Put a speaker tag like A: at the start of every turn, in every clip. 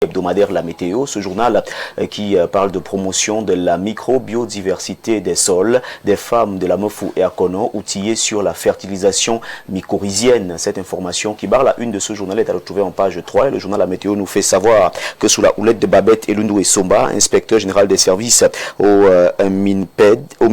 A: Hebdomadaire La Météo, ce journal qui parle de promotion de la microbiodiversité des sols, des femmes de la Mofou et Akono, outillées sur la fertilisation mycorhizienne. Cette information qui barre la une de ce journal est à retrouver en page 3 et le journal La Météo nous fait savoir que sous la houlette de Babette Elundou et Somba, inspecteur général des services au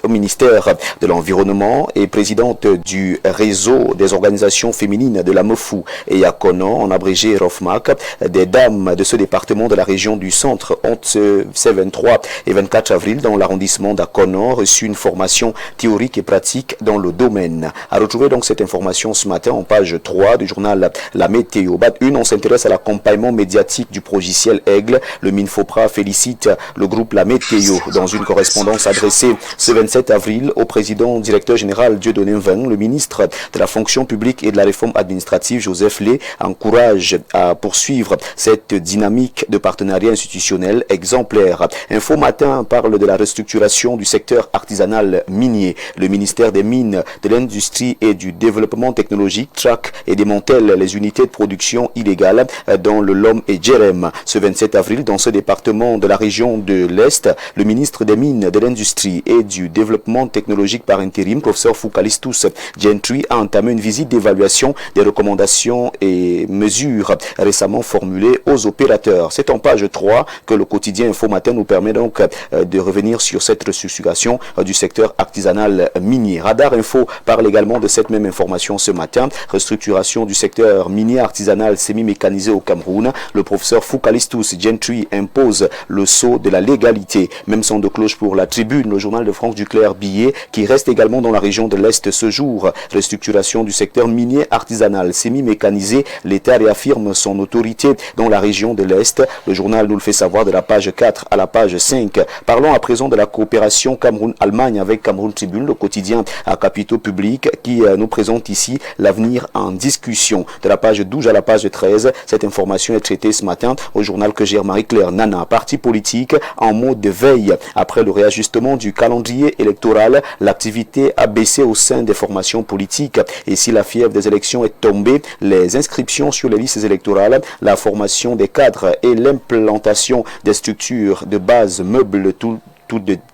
A: ministère de l'Environnement et présidente du réseau des organisations féminines de la Mofou et Akono, en abrégé ROFMAC, des dames de ce département de la région du centre ont ces 23 et 24 avril dans l'arrondissement d'Akono reçu une formation théorique et pratique dans le domaine. À retrouver donc cette information ce matin en page 3 du journal La Météo. Bat 1, on s'intéresse à l'accompagnement médiatique du progiciel Aigle. Le Minfopra félicite le groupe La Météo dans une correspondance adressée ce 27 avril au président directeur général Dieudonné Mveng. Le ministre de la fonction publique et de la réforme administrative Joseph Lé encourage à poursuivre cette dynamique de partenariat institutionnel exemplaire. Info Matin parle de la restructuration du secteur artisanal minier. Le ministère des Mines, de l'Industrie et du Développement technologique traque et démantèle les unités de production illégales dans le LOM et Djerem. Ce 27 avril, dans ce département de la région de l'Est, le ministre des Mines, de l'Industrie et du Développement technologique par intérim, professeur Foukalistus Gentry, a entamé une visite d'évaluation des recommandations et mesures récemment formulées aux opérateurs. C'est en page 3 que le quotidien Info Matin nous permet donc de revenir sur cette restructuration du secteur artisanal minier. Radar Info parle également de cette même information ce matin. Restructuration du secteur minier artisanal semi-mécanisé au Cameroun. Le professeur Foukalistus Gentry impose le sceau de la légalité. Même son de cloche pour la Tribune, le journal de France Duclerc Billet, qui reste également dans la région de l'Est ce jour. Restructuration du secteur minier artisanal semi-mécanisé. L'État réaffirme son autorité dans la région de l'Est. Le journal nous le fait savoir de la page 4 à la page 5. Parlons à présent de la coopération Cameroun-Allemagne avec Cameroun Tribune, le quotidien à capitaux publics qui nous présente ici l'avenir en discussion. De la page 12 à la page 13, cette information est traitée ce matin au journal que gère Marie-Claire Nana. Parti politique en mode de veille. Après le réajustement du calendrier électoral, l'activité a baissé au sein des formations politiques. Et si la fièvre des élections est tombée, les inscriptions sur les listes électorales, la formation des cadres et l'implantation des structures de base meubles tout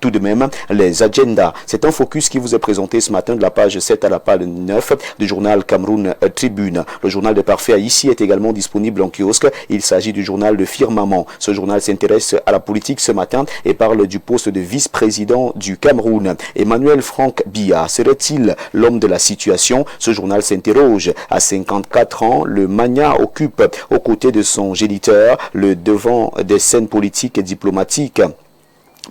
A: de même les agendas. C'est un focus qui vous est présenté ce matin de la page 7 à la page 9 du journal Cameroun Tribune. Le journal de Parfait ici est également disponible en kiosque. Il s'agit du journal de Firmament. Ce journal s'intéresse à la politique ce matin et parle du poste de vice-président du Cameroun. Emmanuel Franck Biya serait-il l'homme de la situation? Ce journal s'interroge. À 54 ans, le Magna occupe aux côtés de son géniteur le devant des scènes politiques et diplomatiques.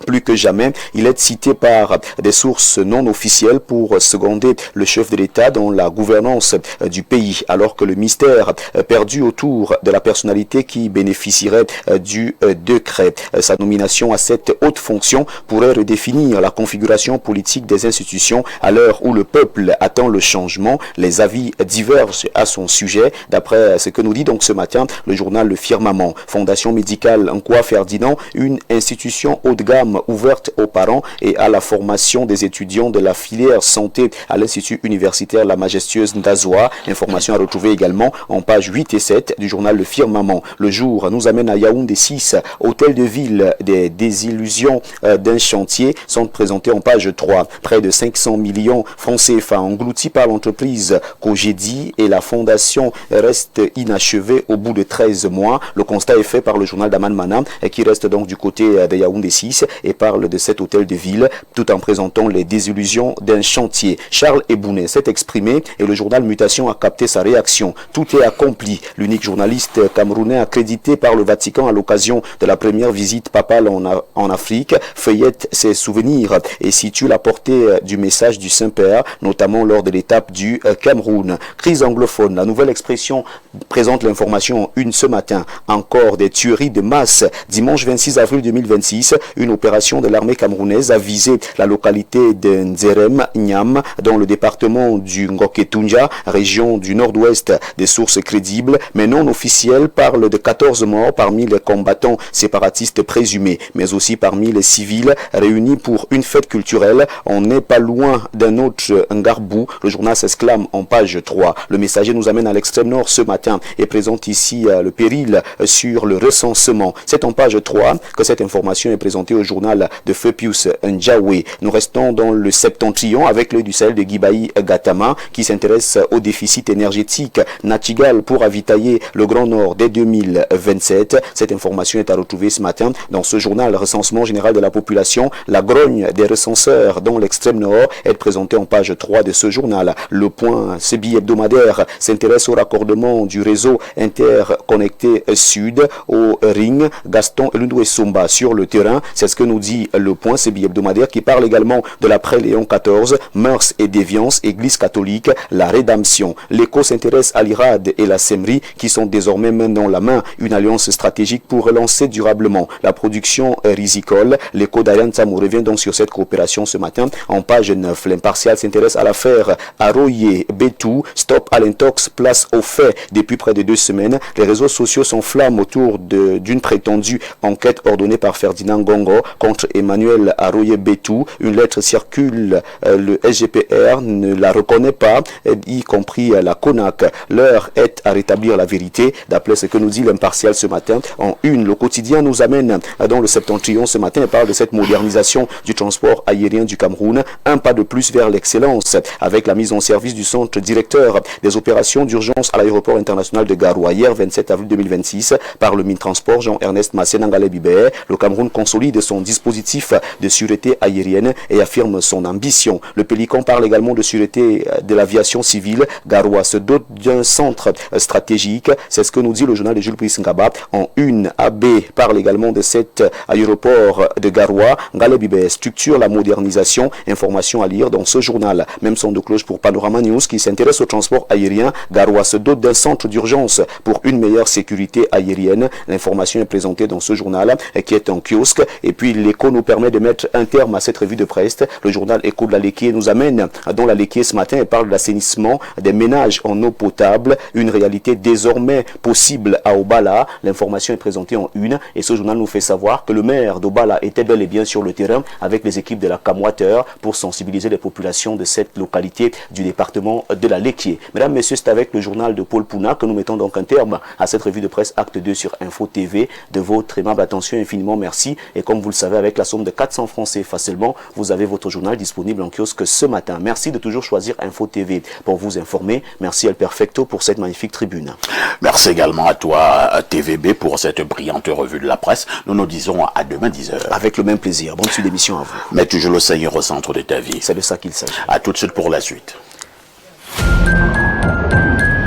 A: Plus que jamais, il est cité par des sources non officielles pour seconder le chef de l'État dans la gouvernance du pays, alors que le mystère perdu autour de la personnalité qui bénéficierait du décret. Sa nomination à cette haute fonction pourrait redéfinir la configuration politique des institutions à l'heure où le peuple attend le changement. Les avis divergent à son sujet, d'après ce que nous dit donc ce matin le journal Le Firmament. Fondation médicale Nkwa Ferdinand, une institution haut de gamme ouverte aux parents et à la formation des étudiants de la filière santé à l'Institut universitaire La Majestueuse Ndazoa. Information à retrouver également en page 8 et 7 du journal Le Firmament. Le jour nous amène à Yaoundé 6. Hôtel de ville, des désillusions d'un chantier sont présentés en page 3. Près de 500 millions francs CFA engloutis par l'entreprise Cogedi et la fondation reste inachevée au bout de 13 mois. Le constat est fait par le journal d'Aman Mana qui reste donc du côté de Yaoundé 6 et parle de cet hôtel de ville tout en présentant les désillusions d'un chantier. Charles Ebouné s'est exprimé et le journal Mutation a capté sa réaction. Tout est accompli. L'unique journaliste camerounais accrédité par le Vatican à l'occasion de la première visite papale en Afrique feuillette ses souvenirs et situe la portée du message du Saint-Père, notamment lors de l'étape du Cameroun. Crise anglophone, la nouvelle expression présente l'information une ce matin. Encore des tueries de masse. Dimanche 26 avril 2026, une opération de l'armée camerounaise a visé la localité de Nzerem Nyam dans le département du Ngoketunja, région du nord-ouest. Des sources crédibles mais non officielles parlent de 14 morts parmi les combattants séparatistes présumés, mais aussi parmi les civils réunis pour une fête culturelle. On n'est pas loin d'un autre Ngarbou. Le journal s'exclame en page 3. Le Messager nous amène à l'extrême nord ce matin et présente ici le péril sur le recensement. C'est en page 3 que cette information est présentée au journal de Feu Pius Ndjawe. Nous restons dans le septentrion avec l'œil du Sahel de Guibaï Gatama qui s'intéresse au déficit énergétique Nachigal pour ravitailler le Grand Nord dès 2027. Cette information est à retrouver ce matin dans ce journal Recensement général de la population. La grogne des recenseurs dans l'extrême nord est présentée en page 3 de ce journal. Le Point, ce billet hebdomadaire, s'intéresse au raccordement du réseau interconnecté sud au ring Gaston Elundou et Sumba sur le terrain. C'est ce que nous dit Le Point, ce billet hebdomadaire qui parle également de l'après Léon XIV, mœurs et déviance, église catholique, la rédemption. L'Écho s'intéresse à l'IRAD et la SEMRI qui sont désormais main dans la main, une alliance stratégique pour relancer durablement la production risicole. L'Écho d'Ariane Samou revient donc sur cette coopération ce matin en page 9. L'Impartial s'intéresse à l'affaire Aroye Betou, stop à l'intox, place aux faits. Depuis près de 2 semaines, les réseaux sociaux s'enflamment autour d'une prétendue enquête ordonnée par Ferdinand Gongo contre Emmanuel Aroye Betou. Une lettre circule, le SGPR ne la reconnaît pas, y compris la CONAC. L'heure est à rétablir la vérité, d'après ce que nous dit l'Impartial ce matin. En une, le quotidien nous amène dans le septentrion ce matin et parle de cette modernisation du transport aérien du Cameroun. Un pas de plus vers l'excellence avec la mise en service du centre directeur des opérations d'urgence à l'aéroport international de Garoua. Hier, 27 avril 2026, par le Mintransport Jean-Ernest Massé-Nangalé-Bibé, le Cameroun consolide son dispositif de sûreté aérienne et affirme son ambition. Le Pélican parle également de sûreté de l'aviation civile. Garoua se dote d'un centre stratégique. C'est ce que nous dit le journal de Jules Brice Ngaba. En une, AB parle également de cet aéroport de Garoua. Ngalé-Bibé structure la modernisation. Information à lire dans ce journal. Même son de cloche pour Panorama News qui s'intéresse au transport aérien. Garoua se dote d'un centre d'urgence pour une meilleure sécurité aérienne. L'information est présentée dans ce journal qui est en kiosque. Et puis l'Écho nous permet de mettre un terme à cette revue de presse. Le journal Écho de la Léquier nous amène dans la Léquier ce matin et parle de l'assainissement des ménages en eau potable. Une réalité désormais possible à Obala. L'information est présentée en une et ce journal nous fait savoir que le maire d'Obala était bel et bien sur le terrain avec les équipes de la Camwater pour sensibiliser les populations de cette localité du département de la Léquier. Mesdames, Messieurs, c'est avec le journal de Paul Pouna que nous mettons donc un terme à cette revue de presse Acte 2 sur Info TV. De votre aimable attention, infiniment merci. Et comme vous le savez, avec la somme de 400 francs CFA seulement, vous avez votre journal disponible en kiosque ce matin. Merci de toujours choisir Info TV pour vous informer. Merci El Perfecto pour cette magnifique tribune.
B: Merci également à toi, TVB, pour cette brillante revue de la presse. Nous nous disons à demain 10h.
A: Avec le même plaisir. Bonne suite d'émission à vous.
B: Mais toujours le Seigneur au centre de ta vie.
A: C'est de ça qu'il s'agit.
B: À tout de suite pour la suite.